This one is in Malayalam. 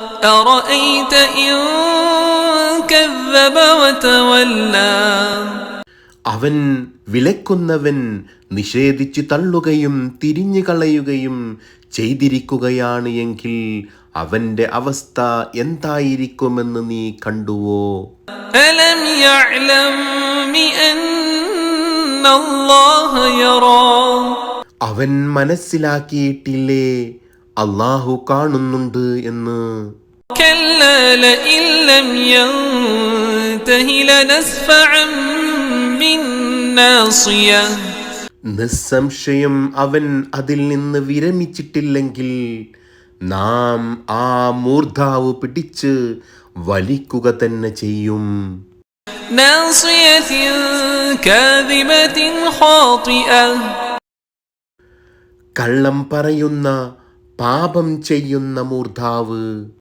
أرأيت إن كذب وتولى അവൻ വിലക്കുന്നവൻ നിഷേധിച്ചു തള്ളുകയും തിരിഞ്ഞു കളയുകയും ചെയ്തിരിക്കുകയാണ് എങ്കിൽ അവന്റെ അവസ്ഥ എന്തായിരിക്കുമെന്ന് നീ കണ്ടുവോ? ألم يعلم بأن الله يرى അവൻ മനസ്സിലാക്കിയിട്ടില്ലേ അല്ലാഹു കാണുന്നുണ്ട് എന്ന്? كلا لئن لم ينته لنسفعا بالناصية നിസ്സംശയം അവൻ അതിൽ നിന്ന് വിരമിച്ചിട്ടില്ലെങ്കിൽ നാം ആ മൂർധാവ് പിടിച്ച് വലിക്കുക തന്നെ ചെയ്യും. ناصية كاذبة خاطئة കള്ളം പറയുന്ന പാപം ചെയ്യുന്ന മൂർധാവ്.